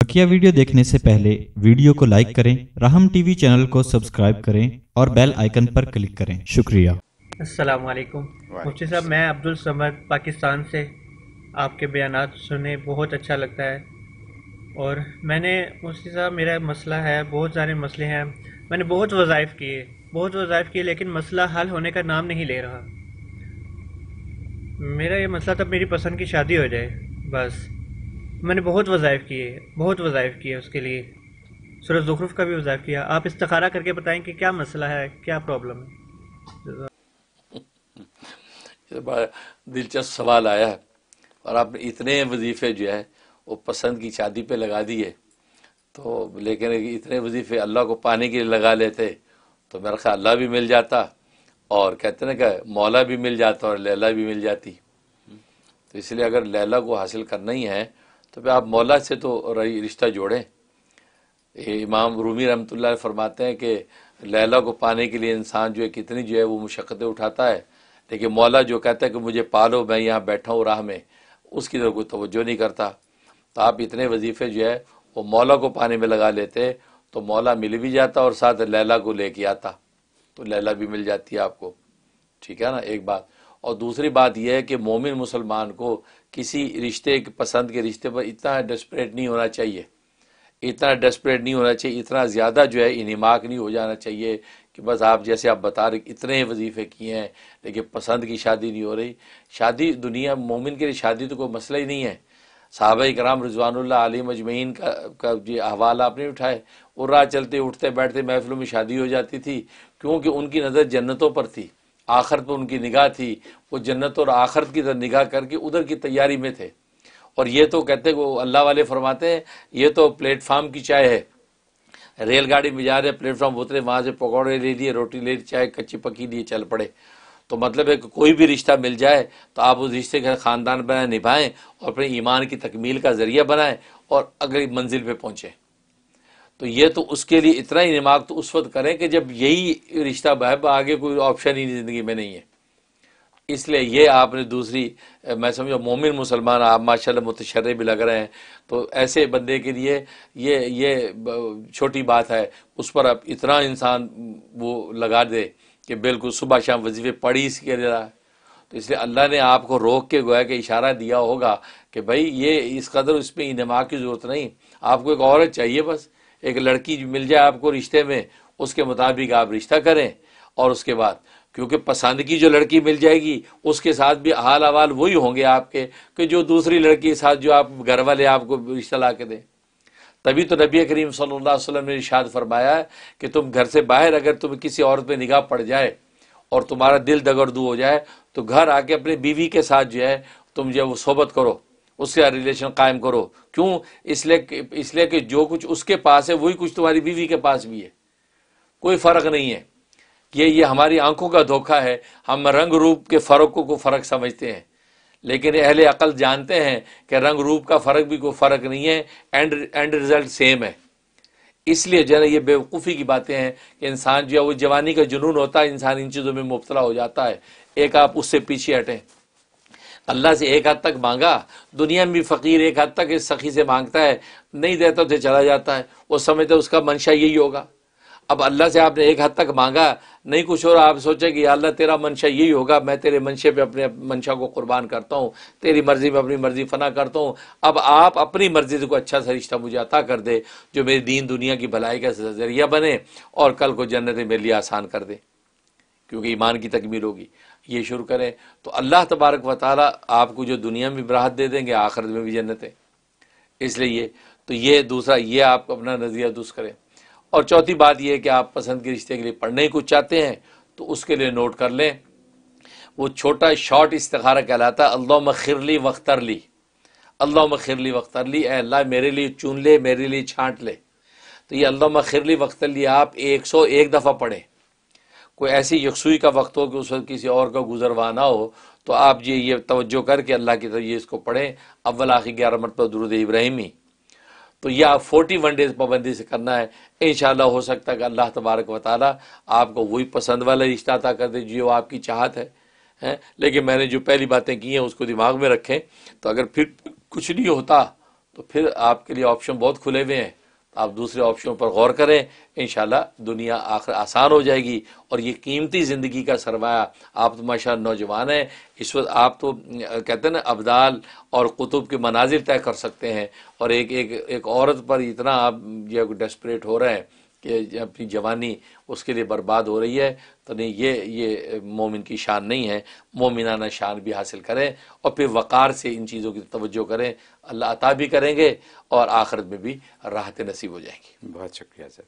बकिया video देखने से पहले वीडियो को लाइक करें, राहम टीवी चैनल को सब्सक्राइब करें और बेल आइकन पर क्लिक करें। शुक्रिया। अस्सलाम वालेकुम मुफ्ती साहब, मैं अब्दुल समद पाकिस्तान से। आपके बयानात सुने बहुत अच्छा लगता है। और मैंने मुफ्ती साहब, मेरा मसला है, बहुत सारे मसले हैं। मैंने बहुत वज़ाइफ किए लेकिन मसला हल होने का नाम नहीं ले रहा। मेरा ये मसला तब मेरी पसंद की शादी हो जाए बस। मैंने बहुत वज़ाइफ किए उसके लिए। सूरह ज़ुखरुफ का भी वज़ाइफ किया। आप इस्तिखारा करके बताएं कि क्या मसला है, क्या प्रॉब्लम है। ये बड़ा दिलचस्प सवाल आया है और आपने इतने वजीफ़े जो है वो पसंद की शादी पे लगा दिए, तो लेकिन इतने वजीफ़े अल्लाह को पाने के लिए लगा लेते तो मेरा ख्याल अल्लाह भी मिल जाता और कहते ना कि मौला भी मिल जाता और लैला भी मिल जाती। तो इसलिए अगर लैला को हासिल करना ही है तो फिर आप मौला से तो रिश्ता जोड़ें। इमाम रूमी रहमतुल्लाह अलैह फरमाते हैं कि लैला को पाने के लिए इंसान जो है कितनी जो है वो मुशक्क़तें उठाता है, लेकिन मौला जो कहता है कि मुझे पालो, मैं यहाँ बैठा हूँ राह में, उसकी तरफ कोई तवज्जो नहीं करता। तो आप इतने वजीफ़े जो है वो मौला को पाने में लगा लेते तो मौला मिल भी जाता और साथ लैला को लेके आता, तो लैला भी मिल जाती है आपको। ठीक है ना, एक बात। और दूसरी बात यह है कि मोमिन मुसलमान को किसी रिश्ते पसंद के रिश्ते पर इतना डेस्परेट नहीं होना चाहिए, इतना ज़्यादा जो है इन्हिमाक नहीं हो जाना चाहिए कि बस आप जैसे आप बता रहे इतने वजीफ़े किए हैं लेकिन पसंद की शादी नहीं हो रही। शादी दुनिया मोमिन के लिए शादी तो कोई मसला ही नहीं है। सहाबा इकराम रिज़वानुल्लाह अलैहिम अजमईन का जो अहवाल आपने उठाए, वो राह चलते उठते बैठते महफिलों में शादी हो जाती थी, क्योंकि उनकी नज़र जन्नतों पर थी, आखिरत पर उनकी निगाह थी। वो जन्नत और आखिरत की तरफ निगाह करके उधर की तैयारी में थे। और ये तो कहते वो अल्लाह वाले फरमाते हैं ये तो प्लेटफार्म की चाय है, रेलगाड़ी में जा रहे प्लेटफार्म उतरे, वहाँ से पकौड़े ले लिए, रोटी ले ली, चाय कच्ची पकी लिए, चल पड़े। तो मतलब है कि कोई भी रिश्ता मिल जाए तो आप उस रिश्ते का ख़ानदान बनाए, निभाएं और अपने ईमान की तकमील का ज़रिया बनाएं और अगली मंजिल पे पहुँचें। तो ये तो उसके लिए इतना ही दिमाग तो उस वक्त करें कि जब यही रिश्ता बहब, आगे कोई ऑप्शन ही ज़िंदगी में नहीं है। इसलिए ये आपने दूसरी, मैं समझो मोमिन मुसलमान आप माशाल्लाह मुतशर्रे भी लग रहे हैं, तो ऐसे बंदे के लिए ये छोटी बात है। उस पर अब इतना इंसान वो लगा दे कि बिल्कुल सुबह शाम वजीफे पढ़ ही इसके रहा है। तो इसलिए अल्लाह ने आपको रोक के गोया कि इशारा दिया होगा कि भाई ये इस कदर इसमें इन्हिमाक की ज़रूरत नहीं, आपको एक औरत चाहिए, बस एक लड़की मिल जाए आपको रिश्ते में, उसके मुताबिक आप रिश्ता करें। और उसके बाद क्योंकि पसंद की जो लड़की मिल जाएगी उसके साथ भी हाल अहवाल वही होंगे आपके कि जो दूसरी लड़की के साथ जो आप घर वाले आपको रिश्ता ला के दें। तभी तो नबी करीम सल्लल्लाहु अलैहि वसल्लम ने इरशाद फरमाया है कि तुम घर से बाहर अगर तुम्हें किसी औरत पे निगाह पड़ जाए और तुम्हारा दिल दगड़दू हो जाए तो घर आके अपनी बीवी के साथ जो है तुम जो वो सोबत करो, उससे रिलेशन कायम करो। क्यों? इसलिए कि जो कुछ उसके पास है वही कुछ तुम्हारी बीवी के पास भी है, कोई फ़र्क नहीं है। ये हमारी आंखों का धोखा है। हम रंग रूप के फ़र्क को फ़र्क समझते हैं, लेकिन अहले अकल जानते हैं कि रंग रूप का फ़र्क भी कोई फ़र्क नहीं है, एंड रिज़ल्ट सेम है। इसलिए जो है ये बेवकूफ़ी की बातें हैं कि इंसान जो है वो जवानी का जुनून होता है, इंसान इन चीज़ों में मुब्तला हो जाता है। एक आप उससे पीछे हटें। अल्लाह से एक हद तक मांगा, दुनिया में भी फ़कीर एक हद तक इस सखी से मांगता है, नहीं देता तो चला जाता है, वो समझता है उसका मंशा यही होगा। अब अल्लाह से आपने एक हद तक मांगा, नहीं कुछ और, आप सोचे कि अल्लाह तेरा मंशा यही होगा, मैं तेरे मंशे पे अपने मंशा को कुर्बान करता हूँ, तेरी मर्ज़ी में अपनी मर्ज़ी फना करता हूँ। अब आप अपनी मर्ज़ी से कोई अच्छा सा रिश्ता मुझे अता कर दे जो मेरी दीन दुनिया की भलाई का ज़रिया बने और कल को जन्नत मेरे लिए आसान कर दे, क्योंकि ईमान की तकमील होगी। ये शुरू करें तो अल्लाह तबारक व तआला आपको जो दुनिया में भी राहत दे देंगे, आखिरत में भी जन्नत है। इसलिए ये दूसरा, ये आप अपना नज़रिया दुरुस्त करें। और चौथी बात यह है कि आप पसंद के रिश्ते के लिए पढ़ने ही कुछ चाहते हैं तो उसके लिए नोट कर लें, वो छोटा शॉर्ट इस्तिखारा कहलाता है, अल्लाहुम्मा खिरली वख्तरली, अल्लाहुम्मा खिरली वख्तरली, ऐ अल्लाह मेरे लिए चुन ले, मेरे लिए छांट ले। तो ये अल्लाहुम्मा खिरली वख्तरली आप 101 दफ़ा पढ़ें। कोई ऐसी यकसुई का वक्त हो कि उस वक्त किसी और का गुजरवाना हो तो आप ये तवज्जो करके अल्लाह की तरफ ये इसको पढ़ें, अव्वल आखिर 11 मरतबा दुरूद इब्राहिमी। तो यह आप 41 डेज़ पाबंदी से करना है। इंशाअल्लाह हो सकता है कि अल्लाह तबारक व तआला आपको वही पसंद वाला रिश्ता अता कर दे जो आपकी चाहत है। लेकिन मैंने जो पहली बातें की हैं उसको दिमाग में रखें, तो अगर फिर कुछ नहीं होता تو پھر آپ کے لیے آپشن بہت کھلے ہوئے ہیں، آپ دوسرے آپشن پر غور کریں، انشاءاللہ دنیا آخر آسان ہو جائے گی۔ اور یہ قیمتی زندگی کا سرمایہ، آپ تو ماشاءاللہ نوجوان ہیں، اس وقت آپ تو کہتے ہیں نا ابدال اور قطب کے مناظر طے کر سکتے ہیں، اور ایک عورت پر اتنا آپ یہ ڈیسپریٹ ہو رہے ہیں کہ اپنی جوانی اس کے لیے برباد ہو رہی ہے، تو نہیں، یہ مومن کی شان نہیں ہے۔ مومنانہ شان بھی حاصل کریں اور پھر وقار سے ان چیزوں کی توجہ کریں، اللہ عطا بھی کریں گے اور آخرت میں بھی راحت نصیب ہو جائیں گی۔ بہت شکریہ سر۔